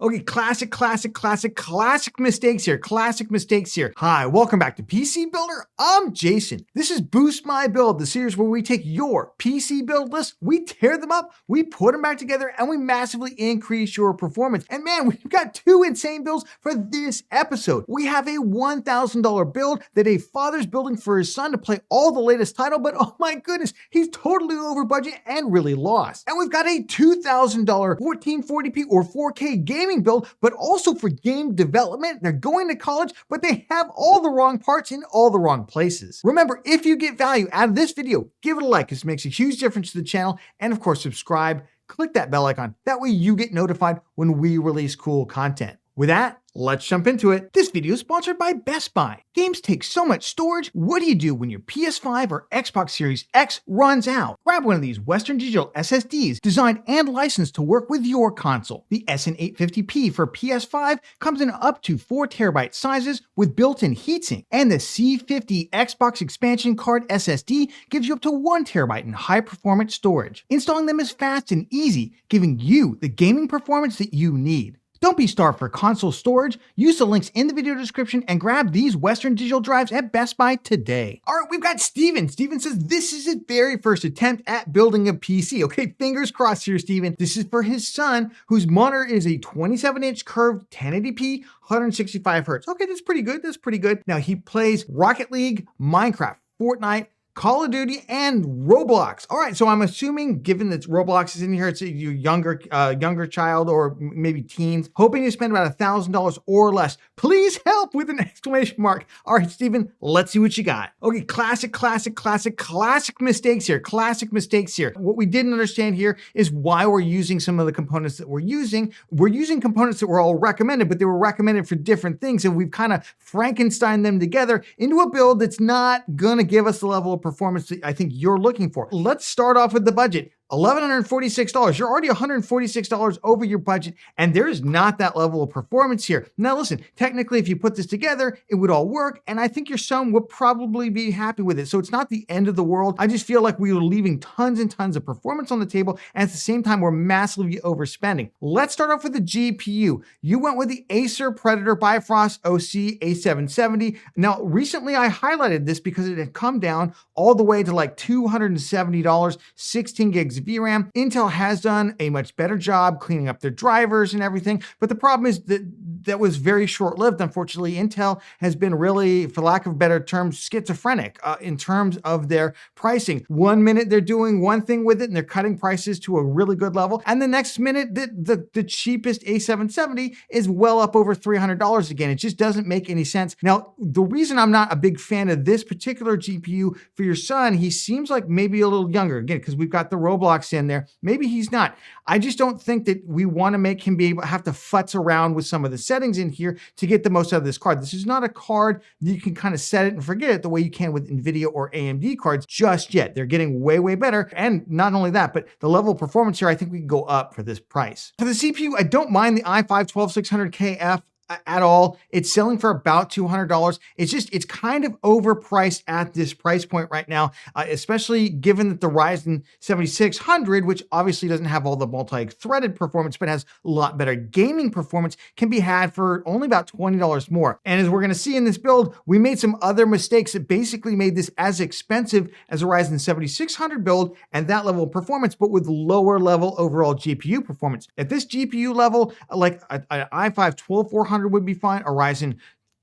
Okay, classic mistakes here. Hi, welcome back to PC Builder. I'm Jason. This is Boost My Build, the series where we take your PC build list, we tear them up, we put them back together, and we massively increase your performance. And man, we've got two insane builds for this episode. We have a $1,000 build that a father's building for his son to play all the latest title, but oh my goodness, he's totally over budget and really lost. And we've got a $2,000 1440p or 4K gaming build, but also for game development. They're going to college, but they have all the wrong parts in all the wrong places. Remember, if you get value out of this video, give it a like. This makes a huge difference to the channel. And of course, subscribe, click that bell icon. That way you get notified when we release cool content. With that, let's jump into it. This video is sponsored by Best Buy. Games take so much storage. What do you do when your PS5 or Xbox Series X runs out? Grab one of these Western Digital SSDs designed and licensed to work with your console. The SN850P for PS5 comes in up to 4 terabyte sizes with built-in heatsink, and the C50 Xbox expansion card SSD gives you up to 1 terabyte in high-performance storage. Installing them is fast and easy, giving you the gaming performance that you need. Don't be starved for console storage. Use the links in the video description and grab these Western Digital drives at Best Buy today. All right, we've got Steven. Steven says this is his very first attempt at building a PC. Okay, fingers crossed here, Steven. This is for his son, whose monitor is a 27-inch curved 1080p, 165 hertz. Okay, that's pretty good. Now, he plays Rocket League, Minecraft, Fortnite, Call of Duty, and Roblox. All right, so I'm assuming, given that Roblox is in here, it's a younger child or maybe teens, hoping to spend about $1,000 or less. Please help with an exclamation mark. All right, Steven, let's see what you got. Okay, classic mistakes here. What we didn't understand here is why we're using some of the components that we're using. We're using components that were all recommended, but they were recommended for different things, and we've kind of Frankenstein them together into a build that's not gonna give us the level of performance that I think you're looking for. Let's start off with the budget. $1,146. You're already $146 over your budget, and there is not that level of performance here. Now listen, technically, if you put this together, it would all work, and I think your son would probably be happy with it. So it's not the end of the world. I just feel like we were leaving tons and tons of performance on the table, and at the same time, we're massively overspending. Let's start off with the GPU. You went with the Acer Predator Bifrost OC A770. Now, recently I highlighted this because it had come down all the way to like $270, 16 gigs of VRAM. Intel has done a much better job cleaning up their drivers and everything, but the problem is that was very short-lived. Unfortunately, Intel has been really, for lack of better terms, schizophrenic in terms of their pricing. 1 minute they're doing one thing with it and they're cutting prices to a really good level, and the next minute the cheapest A770 is well up over $300 again. It just doesn't make any sense. Now, the reason I'm not a big fan of this particular GPU for your son, he seems like maybe a little younger, again, because we've got the Roblox in there. Maybe he's not. I just don't think that we want to make him have to futz around with some of the settings in here to get the most out of this card. This is not a card that you can kind of set it and forget it the way you can with Nvidia or AMD cards just yet. They're getting way, way better. And not only that, but the level of performance here, I think we can go up for this price. For the CPU, I don't mind the i5-12600KF at all. It's selling for about $200. It's kind of overpriced at this price point right now, especially given that the Ryzen 7600, which obviously doesn't have all the multi-threaded performance, but has a lot better gaming performance, can be had for only about $20 more. And as we're gonna see in this build, we made some other mistakes that basically made this as expensive as a Ryzen 7600 build and that level of performance, but with lower level overall GPU performance. At this GPU level, like an i5-12400 would be fine, a Ryzen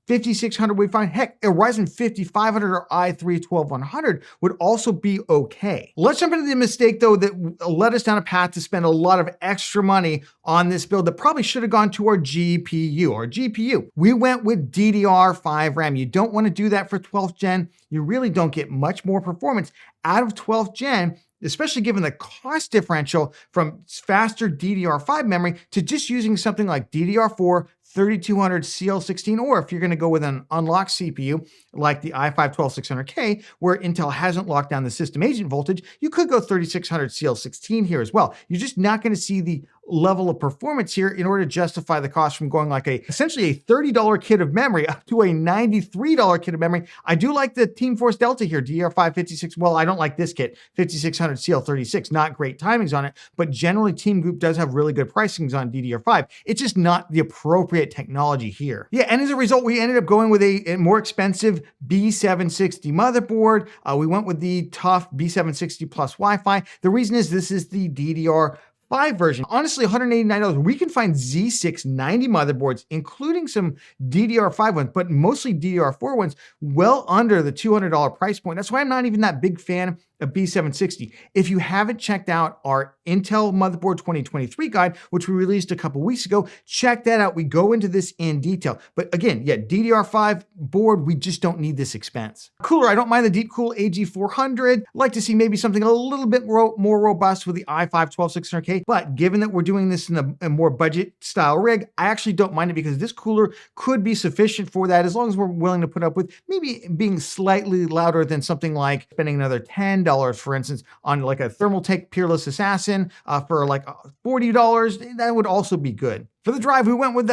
5600 would be fine. Heck, a Ryzen 5500 or i3-12100 would also be okay. Let's jump into the mistake though that led us down a path to spend a lot of extra money on this build that probably should have gone to our GPU. We went with DDR5 RAM. You don't want to do that for 12th gen. You really don't get much more performance out of 12th gen, especially given the cost differential from faster DDR5 memory to just using something like DDR4 3200 CL16, or if you're going to go with an unlocked CPU like the i5-12600K, where Intel hasn't locked down the system agent voltage, you could go 3600 CL16 here as well. You're just not going to see the level of performance here in order to justify the cost from going like essentially a $30 kit of memory up to a $93 kit of memory. I do like the Team Force Delta here, DDR5 56. Well, I don't like this kit, 5600 CL36. Not great timings on it, but generally Team Group does have really good pricings on DDR5. It's just not the appropriate technology here. Yeah, and as a result, we ended up going with a more expensive B760 motherboard. We went with the tough B760 plus Wi-Fi. The reason is this is the DDR5 version. Honestly, $189. We can find Z690 motherboards, including some DDR5 ones, but mostly DDR4 ones, well under the $200 price point. That's why I'm not even that big fan of B760. If you haven't checked out our Intel Motherboard 2023 guide, which we released a couple weeks ago, check that out. We go into this in detail. But again, yeah, DDR5 board, we just don't need this expense. Cooler, I don't mind the Deepcool AG400. Like to see maybe something a little bit more robust with the i5-12600K, but given that we're doing this in a more budget style rig, I actually don't mind it because this cooler could be sufficient for that as long as we're willing to put up with maybe being slightly louder than something like spending another $10, for instance, on like a Thermaltake Peerless Assassin for like $40. That would also be good. For the drive, we went with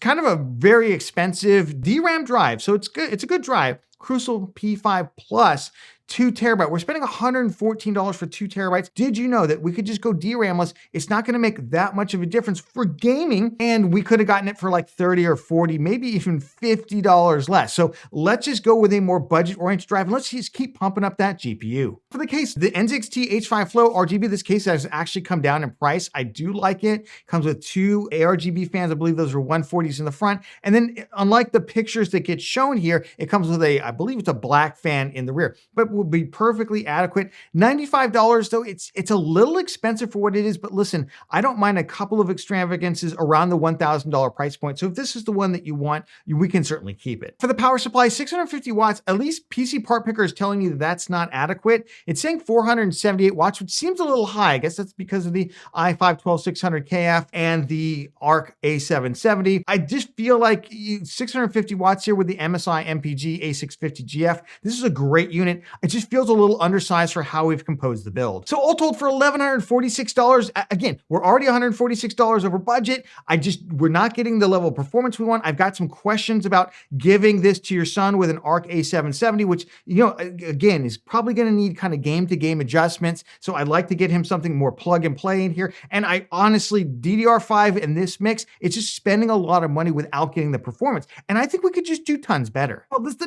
kind of a very expensive DRAM drive. So it's good. It's a good drive. Crucial P5 Plus, 2 terabyte. We're spending $114 for 2 terabytes. Did you know that we could just go DRAMless? It's not going to make that much of a difference for gaming, and we could have gotten it for like $30 or $40, maybe even $50 less. So let's just go with a more budget-oriented drive, and let's just keep pumping up that GPU. For the case, the NZXT H5 Flow RGB, this case has actually come down in price. I do like it. Comes with 2 ARGB fans. I believe those are 140s in the front. And then unlike the pictures that get shown here, it comes with I believe it's a black fan in the rear, but will be perfectly adequate. $95 though, it's a little expensive for what it is, but listen, I don't mind a couple of extravagances around the $1,000 price point. So if this is the one that you want, we can certainly keep it. For the power supply, 650 watts, at least PC Part Picker is telling you that that's not adequate. It's saying 478 watts, which seems a little high. I guess that's because of the i5-12600KF and the ARC A770. I just feel like 650 watts here with the MSI MPG A650GF. This is a great unit. It just feels a little undersized for how we've composed the build. So all told, for $1,146, again, we're already $146 over budget. We're not getting the level of performance we want. I've got some questions about giving this to your son with an ARC A770, which, again, is probably going to need kind of game-to-game adjustments. So I'd like to get him something more plug and play in here. And I honestly, DDR5 in this mix, it's just spending a lot of money without getting the performance. And I think we could just do tons better. Well, this is the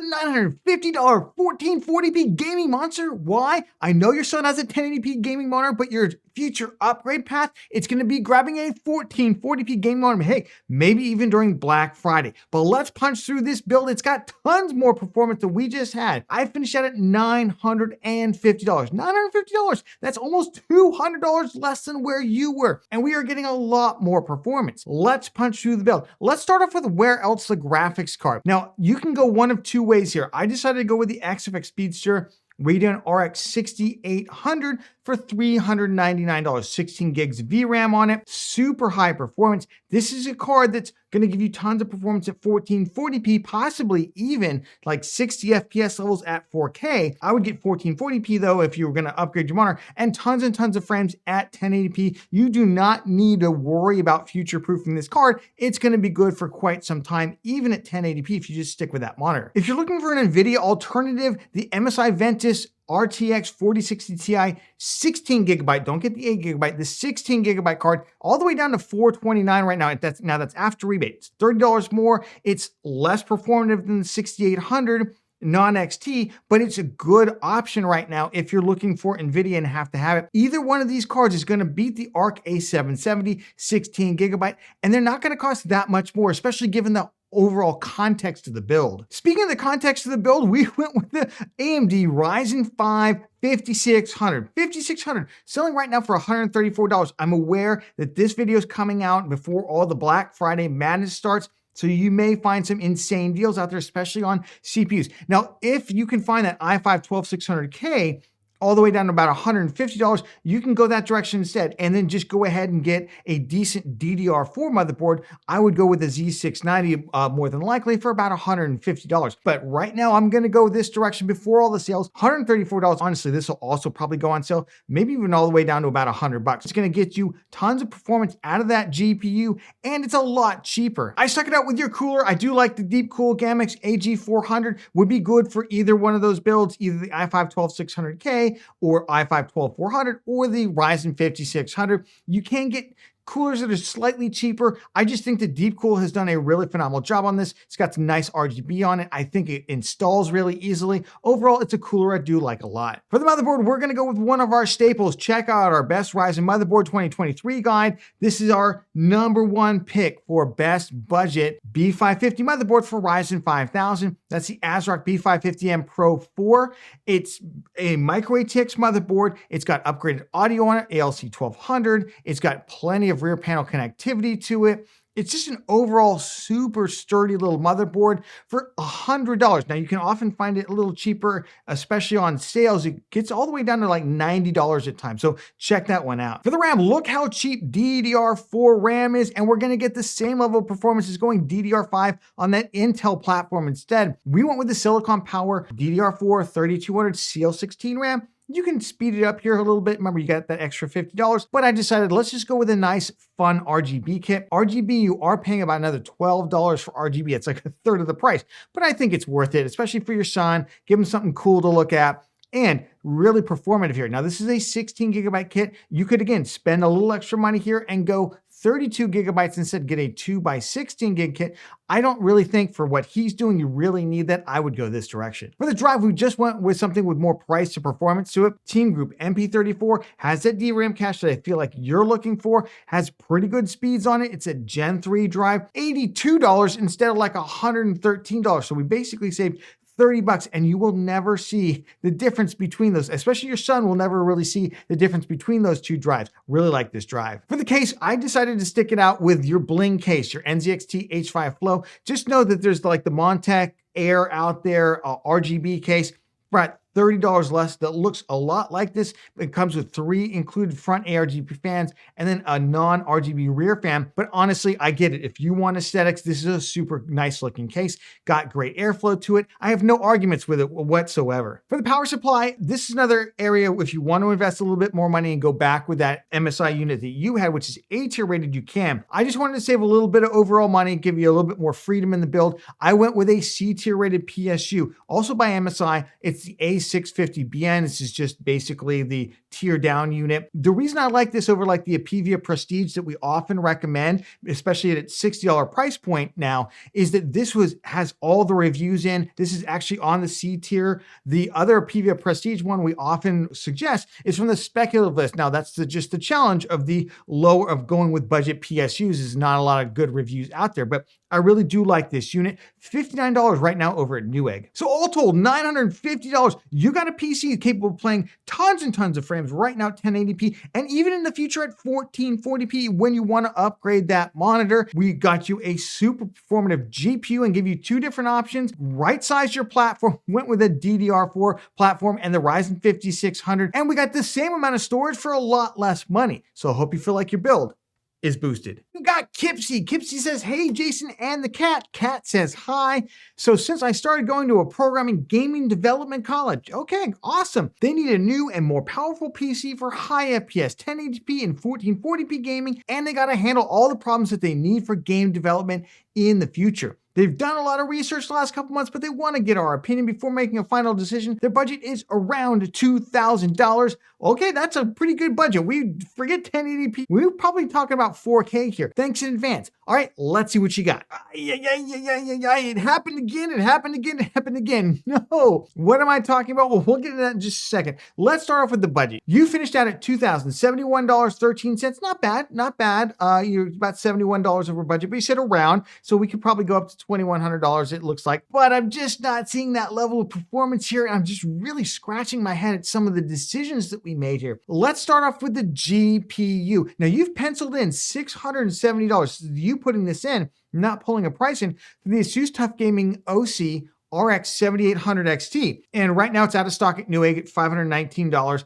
$950 1440p gaming monster. Why? I know your son has a 1080p gaming monitor, but your future upgrade path, it's going to be grabbing a 1440p gaming monitor. Hey, maybe even during Black Friday. But let's punch through this build. It's got tons more performance than we just had. I finished out at $950. $950. That's almost $200 less than where you were. And we are getting a lot more performance. Let's punch through the build. Let's start off with where else the graphics card. Now, you can go one of two ways here. I decided to go with the XFX Speedster Radeon RX 6800 for $399, 16 gigs of VRAM on it, super high performance. This is a card that's going to give you tons of performance at 1440p, possibly even like 60 FPS levels at 4K. I would get 1440p though if you were going to upgrade your monitor, and tons of frames at 1080p. You do not need to worry about future-proofing this card. It's going to be good for quite some time, even at 1080p if you just stick with that monitor. If you're looking for an Nvidia alternative, the MSI Ventus RTX 4060 Ti 16 gigabyte, don't get the 8 gigabyte, the 16 gigabyte card, all the way down to $429 right now. That's after rebate. It's $30 more. It's less performative than the 6800 non-XT, but it's a good option right now if you're looking for Nvidia and have to have it. Either one of these cards is going to beat the ARC A770 16 gigabyte, and they're not going to cost that much more, especially given the overall context of the build. Speaking of the context of the build, we went with the AMD Ryzen 5 5600 selling right now for $134. I'm aware that this video is coming out before all the Black Friday madness starts, so you may find some insane deals out there, especially on CPUs. Now, if you can find that i5-12600K, all the way down to about $150, you can go that direction instead, and then just go ahead and get a decent DDR4 motherboard. I would go with a Z690 more than likely for about $150. But right now, I'm gonna go this direction before all the sales, $134. Honestly, this will also probably go on sale, maybe even all the way down to about $100. It's gonna get you tons of performance out of that GPU, and it's a lot cheaper. I stuck it out with your cooler. I do like the Deepcool Gamix AG400, would be good for either one of those builds, either the i5-12600K or i5-12400 or the Ryzen 5600. You can get coolers that are slightly cheaper. I just think that Deepcool has done a really phenomenal job on this. It's got some nice RGB on it. I think it installs really easily. Overall, it's a cooler I do like a lot. For the motherboard, we're gonna go with one of our staples. Check out our Best Ryzen Motherboard 2023 guide. This is our #1 pick for best budget B550 motherboard for Ryzen 5000. That's the ASRock B550M Pro 4. It's a micro ATX motherboard. It's got upgraded audio on it, ALC 1200. It's got plenty of rear panel connectivity to it. It's just an overall super sturdy little motherboard for $100. Now you can often find it a little cheaper, especially on sales. It gets all the way down to like $90 at times. So check that one out. For the RAM, look how cheap DDR4 RAM is, and we're gonna get the same level of performance as going DDR5 on that Intel platform instead. We went with the Silicon Power DDR4 3200 CL16 RAM. You can speed it up here a little bit. Remember, you got that extra $50, but I decided let's just go with a nice, fun RGB kit. RGB, you are paying about another $12 for RGB. It's like a third of the price, but I think it's worth it, especially for your son. Give him something cool to look at and really performative here. Now, this is a 16 gigabyte kit. You could, again, spend a little extra money here and go 32 gigabytes instead, get a 2x16 gig kit. I don't really think for what he's doing, you really need that. I would go this direction. For the drive, we just went with something with more price to performance to it. Team Group MP34 has that DRAM cache that I feel like you're looking for, has pretty good speeds on it. It's a Gen 3 drive, $82 instead of like $113. So we basically saved $30, and you will never see the difference between those, especially your son will never really see the difference between those two drives. Really like this drive. For the case, I decided to stick it out with your BLING case, your NZXT H5 Flow. Just know that there's like the Montec Air out there, RGB case, right? $30 less that looks a lot like this. It comes with 3 included front ARGB fans and then a non-RGB rear fan. But honestly, I get it. If you want aesthetics, this is a super nice looking case. Got great airflow to it. I have no arguments with it whatsoever. For the power supply, this is another area if you want to invest a little bit more money and go back with that MSI unit that you had, which is A tier rated, you can. I just wanted to save a little bit of overall money, give you a little bit more freedom in the build. I went with a C tier rated PSU, also by MSI. It's the A650BN. This is just basically the tier down unit. The reason I like this over like the Apivia Prestige that we often recommend, especially at its $60 price point now, is that this has all the reviews in. This is actually on the C tier. The other Apivia Prestige one we often suggest is from the speculative list. Now that's just the challenge of the lower of going with budget PSUs is not a lot of good reviews out there, but I really do like this unit. $59 right now over at Newegg. So all told, $950. You got a PC capable of playing tons and tons of frames right now, 1080p, and even in the future at 1440p when you want to upgrade that monitor. We got you a super performative GPU and give you 2 different options. Right size your platform, went with a DDR4 platform and the Ryzen 5600, and we got the same amount of storage for a lot less money. So I hope you feel like your build is boosted. We got Kipsy. Kipsy says, hey, Jason and the cat. Cat says, hi. So since I started going to a programming gaming development college, okay, awesome. They need a new and more powerful PC for high FPS, 1080p and 1440p gaming, and they got to handle all the problems that they need for game development in the future. They've done a lot of research the last couple months, but they want to get our opinion before making a final decision. Their budget is around $2,000. Okay, that's a pretty good budget. We forget 1080p. We're probably talking about 4K here. Thanks in advance. All right, let's see what you got. It happened again. It happened again. It happened again. No. What am I talking about? Well, we'll get into that in just a second. Let's start off with the budget. You finished out at $2,071.13. Not bad. Not bad. You're about $71 over budget, but you said around, so we could probably go up to $2,100, it looks like. But I'm just not seeing that level of performance here. I'm just really scratching my head at some of the decisions that we made here. Let's start off with the GPU. Now, you've penciled in $670. You putting this in, not pulling a price in, for the ASUS Tough Gaming OC RX 7800 XT. And right now it's out of stock at Newegg at $519.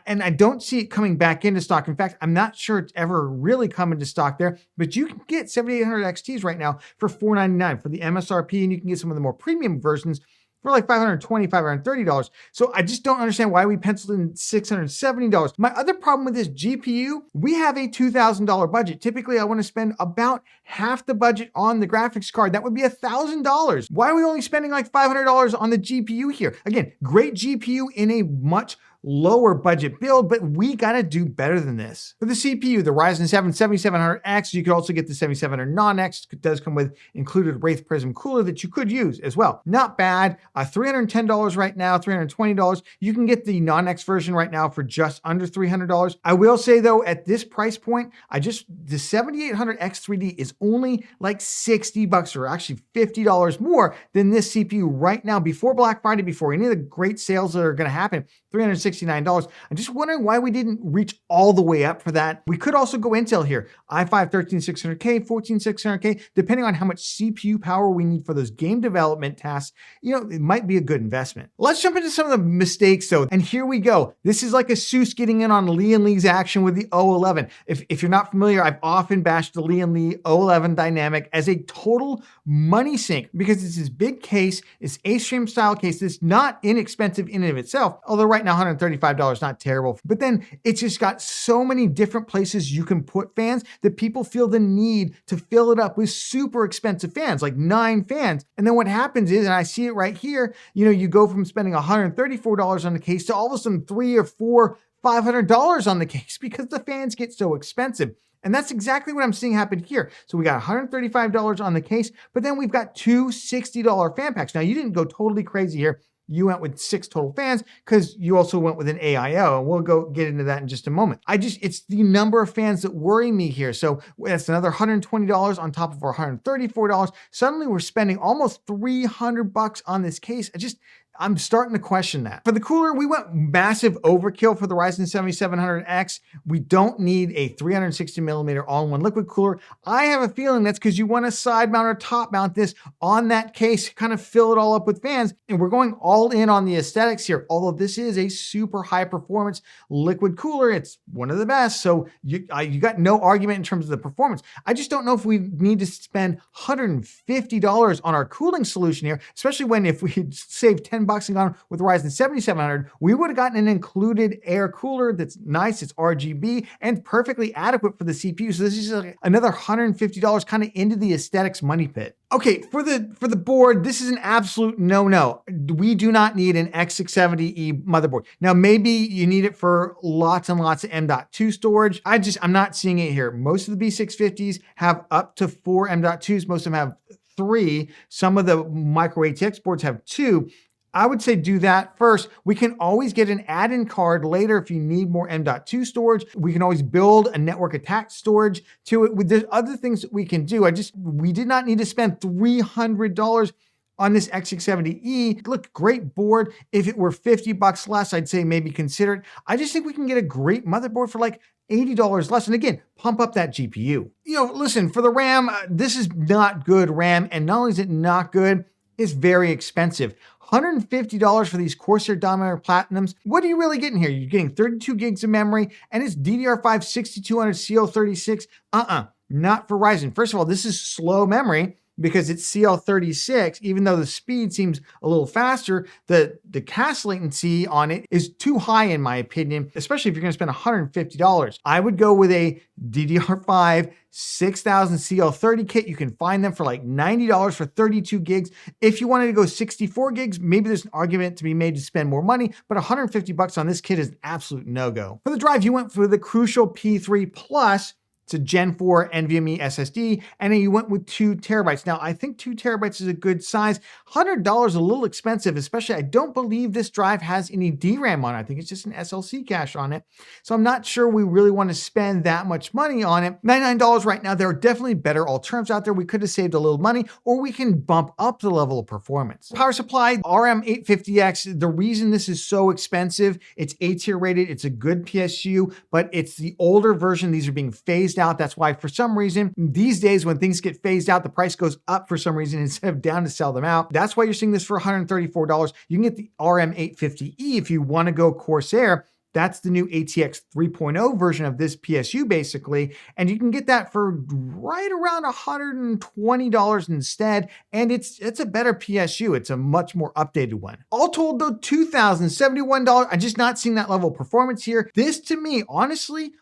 And I don't see it coming back into stock. In fact, I'm not sure it's ever really come into stock there, but you can get 7800 XTs right now for $499 for the MSRP, and you can get some of the more premium versions for like $520, $530. So I just don't understand why we penciled in $670. My other problem with this GPU, we have a $2,000 budget. Typically, I want to spend about half the budget on the graphics card. That would be $1,000. Why are we only spending like $500 on the GPU here? Again, great GPU in a much lower budget build, but we gotta do better than this. For the CPU, the Ryzen 7 7700X, you could also get the 7700 Non-X. It does come with included Wraith Prism cooler that you could use as well. Not bad. $310 right now, $320. You can get the Non-X version right now for just under $300. I will say though, at this price point, the 7800X3D is only like $60 or actually $50 more than this CPU right now before Black Friday, before any of the great sales that are gonna happen. $369. I'm just wondering why we didn't reach all the way up for that. We could also go Intel here. i5 13600K, 14600K, depending on how much CPU power we need for those game development tasks, it might be a good investment. Let's jump into some of the mistakes though. And here we go. This is like a Seuss getting in on Lee and Lee's action with the O11. If you're not familiar, I've often bashed the Lee and Lee O11 dynamic as a total money sink because it's this big case, it's A-stream style case that's not inexpensive in and of itself, although right now $135, not terrible. But then it's just got so many different places you can put fans that people feel the need to fill it up with super expensive fans, like 9 fans. And then what happens is, and I see it right here, you go from spending $134 on the case to all of a sudden $300 or $400, $500 on the case because the fans get so expensive. And that's exactly what I'm seeing happen here. So we got $135 on the case, but then we've got two $60 fan packs. Now you didn't go totally crazy here. You went with 6 total fans because you also went with an AIO, and we'll go get into that in just a moment. It's the number of fans that worry me here. So that's another $120 on top of our $134. Suddenly we're spending almost $300 on this case. I'm starting to question that. For the cooler, we went massive overkill for the Ryzen 7700X. We don't need a 360mm all-in-one liquid cooler. I have a feeling that's because you want to side mount or top mount this on that case, kind of fill it all up with fans. And we're going all in on the aesthetics here. Although this is a super high performance liquid cooler, it's one of the best. So you got no argument in terms of the performance. I just don't know if we need to spend $150 on our cooling solution here, especially when if we had saved $10 and gone with the Ryzen 7700, we would have gotten an included air cooler that's nice, it's RGB, and perfectly adequate for the CPU. So this is like another $150 kind of into the aesthetics money pit. Okay, for the board, this is an absolute no-no. We do not need an X670E motherboard. Now, maybe you need it for lots and lots of M.2 storage. I'm not seeing it here. Most of the B650s have up to 4 M.2s. Most of them have 3. Some of the micro ATX boards have 2. I would say do that first. We can always get an add-in card later if you need more M.2 storage. We can always build a network attached storage to it. There's other things that we can do. We did not need to spend $300 on this X670E. Look, great board. If it were $50 less, I'd say maybe consider it. I just think we can get a great motherboard for like $80 less. And again, pump up that GPU. Listen, for the RAM, this is not good RAM. And not only is it not good, it's very expensive. $150 for these Corsair Dominator Platinums. What are you really getting here? You're getting 32 gigs of memory and it's DDR5 6200 CL36. Not for Ryzen. First of all, this is slow memory because it's CL36, even though the speed seems a little faster, the cache latency on it is too high in my opinion, especially if you're gonna spend $150. I would go with a DDR5 6000 CL30 kit. You can find them for like $90 for 32 gigs. If you wanted to go 64 gigs, maybe there's an argument to be made to spend more money, but $150 on this kit is an absolute no-go. For the drive, you went for the Crucial P3 Plus. It's a Gen 4 NVMe SSD, and then you went with 2 terabytes. Now, I think 2 terabytes is a good size. $100 a little expensive, especially I don't believe this drive has any DRAM on it. I think it's just an SLC cache on it. So I'm not sure we really want to spend that much money on it. $99 right now. There are definitely better alternatives out there. We could have saved a little money, or we can bump up the level of performance. Power supply, RM850X. The reason this is so expensive, it's A-tier rated. It's a good PSU, but it's the older version. These are being phased phased out. That's why for some reason, these days when things get phased out, the price goes up for some reason instead of down to sell them out. That's why you're seeing this for $134. You can get the RM850E if you want to go Corsair. That's the new ATX 3.0 version of this PSU basically, and you can get that for right around $120 instead, and it's a better PSU. It's a much more updated one. All told though, $2,071. I'm just not seeing that level of performance here. This to me, honestly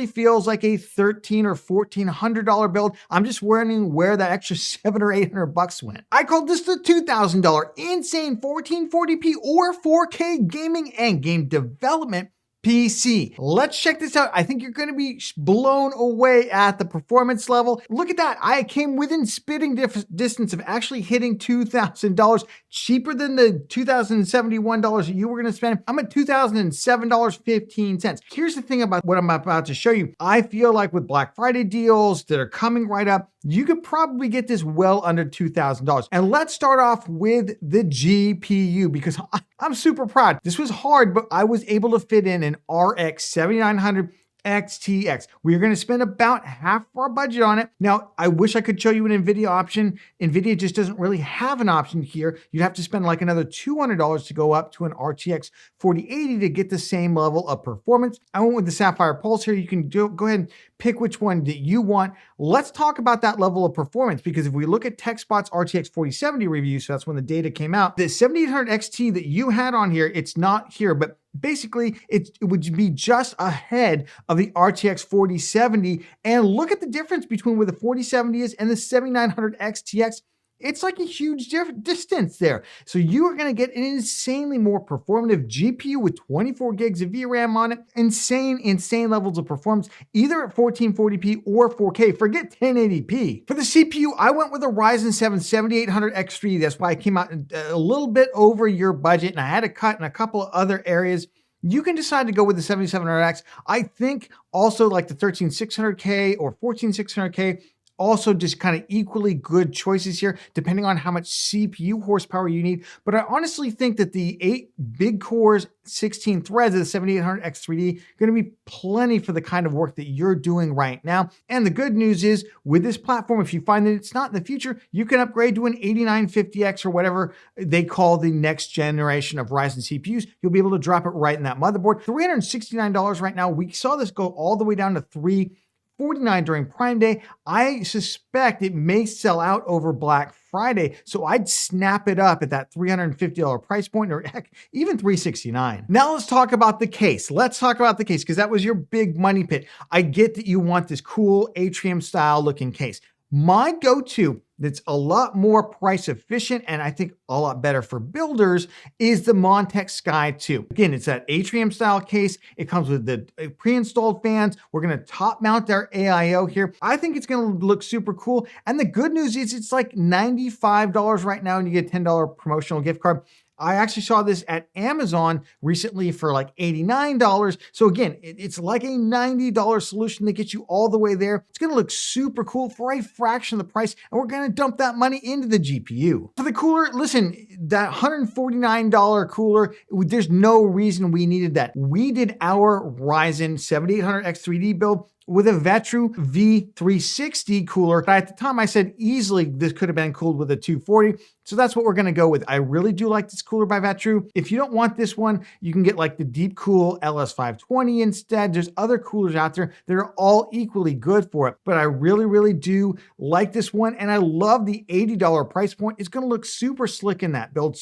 feels like a $1,300 or $1,400 build. I'm just wondering where that extra $700 or $800 went. I called this the $2,000 insane 1440p or 4K gaming and game development PC. Let's check this out. I think you're going to be blown away at the performance level. Look at that. I came within spitting distance of actually hitting $2,000, cheaper than the $2,071 that you were going to spend. I'm at $2,007.15. Here's the thing about what I'm about to show you. I feel like with Black Friday deals that are coming right up, you could probably get this well under $2,000. And let's start off with the GPU because I'm super proud. This was hard, but I was able to fit in an RX 7900 XTX. We're going to spend about half our budget on it. Now, I wish I could show you an Nvidia option. Nvidia just doesn't really have an option here. You'd have to spend like another $200 to go up to an RTX 4080 to get the same level of performance. I went with the Sapphire Pulse here. You can go ahead and pick which one that you want. Let's talk about that level of performance because if we look at TechSpot's RTX 4070 review, so that's when the data came out, the 7800 XT that you had on here, it's not here, but basically it would be just ahead of the RTX 4070. And look at the difference between where the 4070 is and the 7900 XTX. It's like a huge distance there. So you are going to get an insanely more performative GPU with 24 gigs of VRAM on it. Insane levels of performance, either at 1440p or 4K. Forget 1080p. For the CPU, I went with a Ryzen 7 7800X3. That's why I came out a little bit over your budget, and I had to cut in a couple of other areas. You can decide to go with the 7700X. I think also like the 13600K or 14600K, also just kind of equally good choices here, depending on how much CPU horsepower you need. But I honestly think that the 8 big cores, 16 threads of the 7800X3D going to be plenty for the kind of work that you're doing right now. And the good news is with this platform, if you find that it's not in the future, you can upgrade to an 8950X or whatever they call the next generation of Ryzen CPUs. You'll be able to drop it right in that motherboard. $369 right now. We saw this go all the way down to $349 during Prime Day. I suspect it may sell out over Black Friday, so I'd snap it up at that $350 price point, or heck, even $369. Now let's talk about the case. Let's talk about the case because that was your big money pit. I get that you want this cool atrium style looking case. My go-to that's a lot more price efficient and I think a lot better for builders is the Montech Sky 2. Again, it's that atrium style case. It comes with the pre-installed fans. We're going to top mount our AIO here. I think it's going to look super cool. And the good news is it's like $95 right now and you get a $10 promotional gift card. I actually saw this at Amazon recently for like $89. So again, it's like a $90 solution that gets you all the way there. It's going to look super cool for a fraction of the price, and we're going to dump that money into the GPU. For the cooler, listen, that $149 cooler, there's no reason we needed that. We did our Ryzen 7800X3D build with a Vetru V360 cooler. But at the time I said easily this could have been cooled with a 240. So that's what we're gonna go with. I really do like this cooler by Vetru. If you don't want this one, you can get like the Deep Cool LS520 instead. There's other coolers out there that are all equally good for it. But I really, really do like this one. And I love the $80 price point. It's gonna look super slick in that build,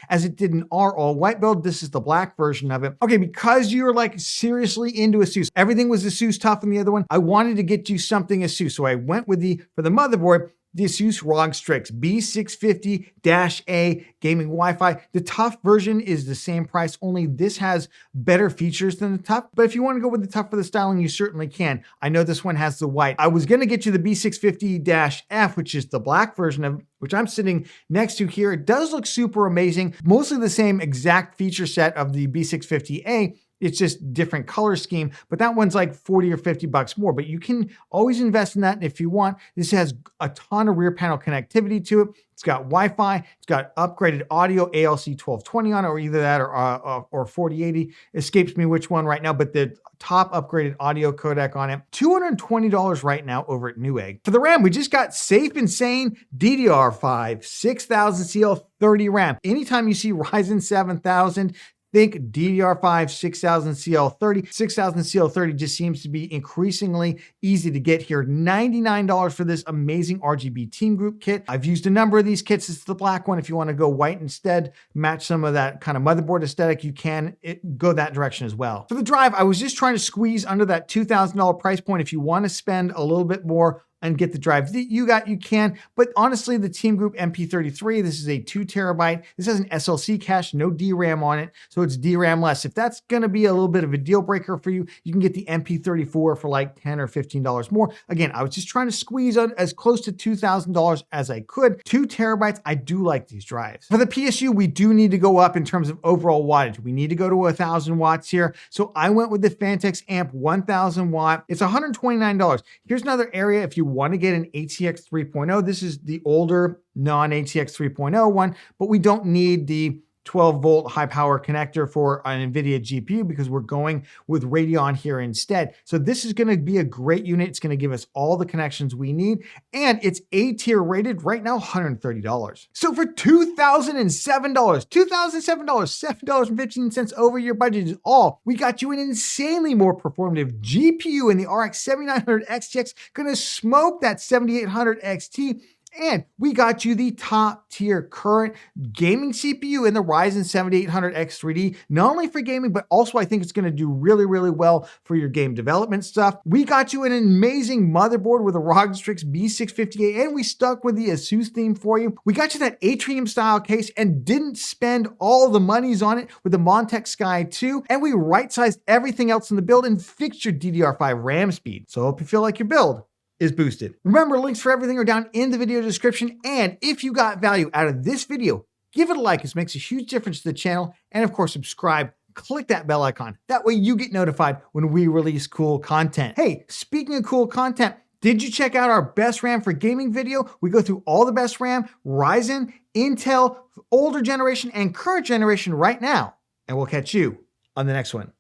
as it did in our all white build. This is the black version of it. Okay, because you're like seriously into ASUS, everything was ASUS tough in the other one. I wanted to get you something ASUS. So I went with for the motherboard, the ASUS ROG Strix B650-A gaming Wi-Fi. The tough version is the same price, only this has better features than the tough. But if you want to go with the tough for the styling, you certainly can. I know this one has the white. I was going to get you the B650-F, which is the black version of which I'm sitting next to here. It does look super amazing. Mostly the same exact feature set of the B650A. It's just different color scheme, but that one's like 40 or 50 bucks more, but you can always invest in that if you want. This has a ton of rear panel connectivity to it. It's got Wi-Fi, it's got upgraded audio, ALC 1220 on it, or either that or 4080. Escapes me which one right now, but the top upgraded audio codec on it. $220 right now over at Newegg. For the RAM, we just got Safe and Sane DDR5 6000 CL30 RAM. Anytime you see Ryzen 7000, think DDR5 6000 CL30. 6000 CL30 just seems to be increasingly easy to get here. $99 for this amazing RGB Team Group kit. I've used a number of these kits. It's the black one. If you want to go white instead, match some of that kind of motherboard aesthetic, you can go that direction as well. For the drive, I was just trying to squeeze under that $2,000 price point. If you want to spend a little bit more and get the drive that you can. But honestly, the Team Group MP33, this is a 2 terabyte. This has an SLC cache, no DRAM on it, so it's DRAM less. If that's gonna be a little bit of a deal breaker for you, you can get the MP34 for like $10 or $15 more. Again, I was just trying to squeeze on as close to $2,000 as I could. 2 terabytes, I do like these drives. For the PSU, we do need to go up in terms of overall wattage. We need to go to 1,000 watts here. So I went with the Fantex Amp 1000 watt. It's $129. Here's another area if you want to get an ATX 3.0. This is the older non-ATX 3.0 one, but we don't need the 12 volt high power connector for an Nvidia GPU because we're going with Radeon here instead. So this is going to be a great unit. It's going to give us all the connections we need, and it's A tier rated right now, $130. So for $2,007, $7.15 over your budget is all. We got you an insanely more performative GPU in the RX 7900 XTX, going to smoke that 7800 XT. And we got you the top tier current gaming CPU in the Ryzen 7800 X3D, not only for gaming, but also I think it's going to do really, really well for your game development stuff. We got you an amazing motherboard with a ROG Strix B658, and we stuck with the ASUS theme for you. We got you that Atrium style case and didn't spend all the monies on it with the Montech Sky 2, and we right-sized everything else in the build and fixed your DDR5 RAM speed. So I hope you feel like your build is boosted. Remember, links for everything are down in the video description. And if you got value out of this video, give it a like. It makes a huge difference to the channel. And of course, subscribe. Click that bell icon. That way you get notified when we release cool content. Hey, speaking of cool content, did you check out our best RAM for gaming video? We go through all the best RAM, Ryzen, Intel, older generation, and current generation right now. And we'll catch you on the next one.